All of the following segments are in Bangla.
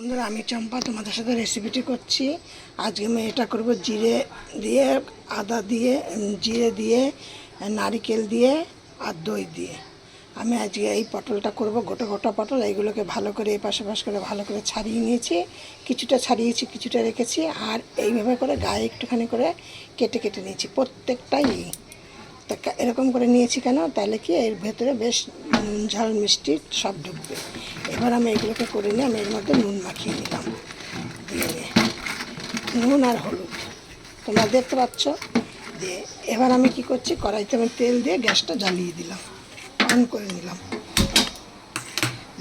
বন্ধুরা, আমি চম্পা তোমাদের সাথে রেসিপিটি করছি। আজকে আমি এটা করব জিরে দিয়ে, আদা দিয়ে, জিরে দিয়ে, নারকেল দিয়ে আর দই দিয়ে। আমি আজকে এই পটলটা করব, গোটা গোটা পটল। এইগুলোকে ভালো করে এপাশ ওপাশ করে ভালো করে ছাড়িয়ে নিয়েছি, কিছুটা ছাড়িয়েছি, কিছুটা রেখেছি। আর এইভাবে করে গায়ে একটুখানি করে কেটে কেটে নিয়েছি প্রত্যেকটাই। তা এরকম করে নিয়েছি কেন, তাহলে কি এর ভেতরে বেশ নুন ঝাল মিষ্টি সব ঢুকবে। এবার আমি এগুলোকে করে নিয়ে আমি এর মধ্যে নুন মাখিয়ে নিলাম, দিয়ে নুন আর হলুদ তোমরা দেখতে পাচ্ছ দিয়ে। এবার আমি কি করছি, কড়াইতে আমি তেল দিয়ে গ্যাসটা জ্বালিয়ে দিলাম, অন করে নিলাম।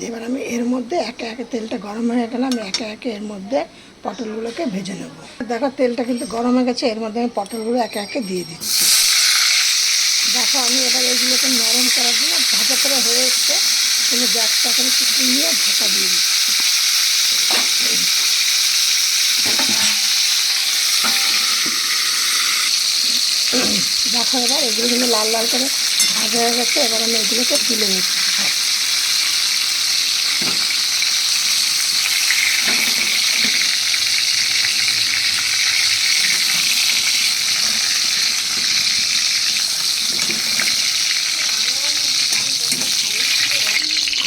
এবার আমি এর মধ্যে একে একে, তেলটা গরম হয়ে গেলে আমি একে একে এর মধ্যে পটলগুলোকে ভেজে নেব। দেখো তেলটা কিন্তু গরম হয়ে গেছে, এর মধ্যে আমি পটলগুলো একে একে দিয়ে দিচ্ছি। দেখো আমি এবার এইগুলোকে নরম করার জন্য ভাজা করে হয়ে এসছে, কিন্তু গ্যাসটা করে কিছু নিয়ে ঢাকা দিয়ে দিচ্ছি। দেখো এবার এগুলো কিন্তু লাল লাল করে ভাজা হয়ে গেছে। এবার আমি এগুলোকে তুলে নিচ্ছি।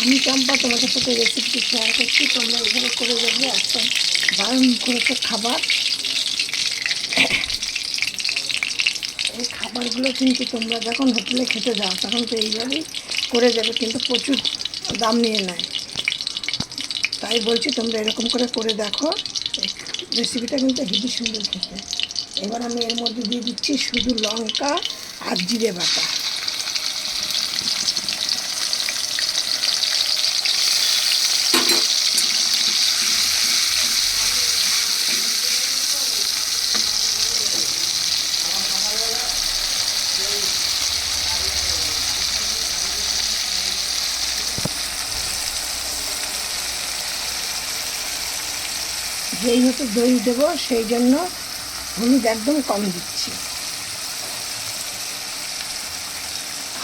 আমি চম্পা তোমাদের সাথে রেসিপিটি শেয়ার করছি, তোমরা এভাবে করে যাবে, একদম দারুণ করেছে খাবার। এই খাবারগুলো কিন্তু তোমরা যখন হোটেলে খেতে যাও তখন তো এইভাবেই করে যাবে, কিন্তু প্রচুর দাম নিয়ে নেয়। তাই বলছি তোমরা এরকম করে দেখো, রেসিপিটা কিন্তু হেবি সুন্দর খেতে। এবার আমি এর মধ্যে দিয়ে দিচ্ছি শুধু লঙ্কা আর জিরে বাটা। যেহেতু দই দেবো সেই জন্য হলুদ একদম কম দিচ্ছি,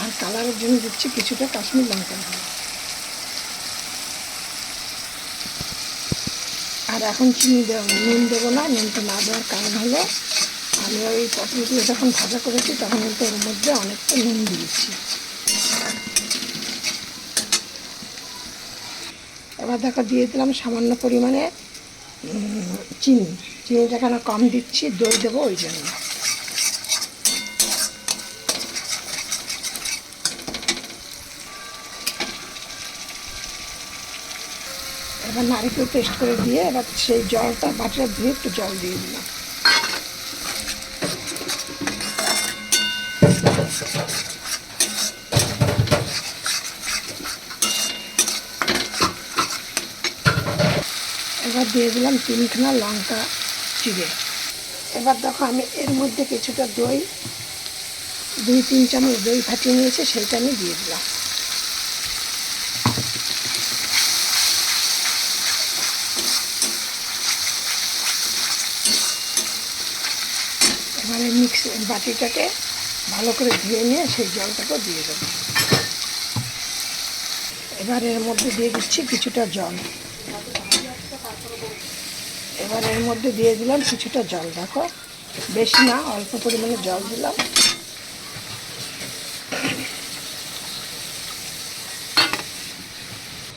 আর কালারের জন্য দিচ্ছি কিছুটা কাশ্মীর লঙ্কা গুঁড়ো। আর এখন চিনি দেবো, নুন দেবো না। নুনটা না দেওয়ার কারণ হলো আমি ওই পটলগুলো যখন ভাজা করেছি তখন কিন্তু এর মধ্যে অনেকটা নুন দিয়েছি। এবার দেখো দিয়ে দিলাম সামান্য পরিমাণে চিনিটা কেন কম দিচ্ছি, দই দেবো ওই জন্য। এবার নারকেল পেস্ট করে দিয়ে এবার সেই জলটা, বাটিটা ধুয়ে একটু জল দিয়ে দিলাম। এবার দিয়ে দিলাম 3খানা লঙ্কা চিড়ে। এবার দেখো আমি এর মধ্যে কিছুটা দই, 2-3 চামচ দই ফাটিয়ে নিয়েছে, সেইটা আমি দিয়ে দিলাম। এবারে বাটিটাকে ভালো করে ধুয়ে নিয়ে সেই জলটাকেও দিয়ে দেবো। এবার এর মধ্যে দিয়ে দিচ্ছি কিছুটা জল। এবার এর মধ্যে দিয়ে দিলাম কিছুটা জল, দেখো বেশি না, অল্প পরিমাণে জল দিলাম।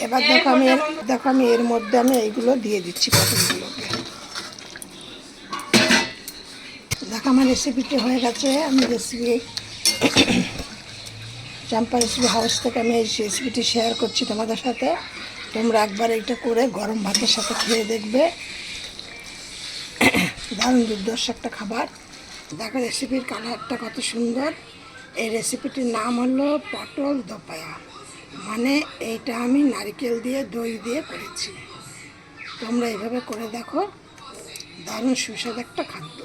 এবার দেখো আমি এর মধ্যে আমি এইগুলো দিয়ে দিচ্ছি পটলগুলোকে। দেখো আমার রেসিপিটি হয়ে গেছে। আমি চম্পা রেসিপি হাউস থেকে আমি এই রেসিপিটি শেয়ার করছি তোমাদের সাথে। তোমরা একবার এইটা করে গরম ভাতের সাথে খেয়ে দেখবে, দারুণ দুর্ধর্ষ একটা খাবার। দেখো রেসিপির কালারটা কত সুন্দর। এই রেসিপিটির নাম হলো পটল দোপায়া, মানে এইটা আমি নারকেল দিয়ে দই দিয়ে করেছি। তোমরা এইভাবে করে দেখো, দারুণ সুস্বাদু একটা খাদ্য।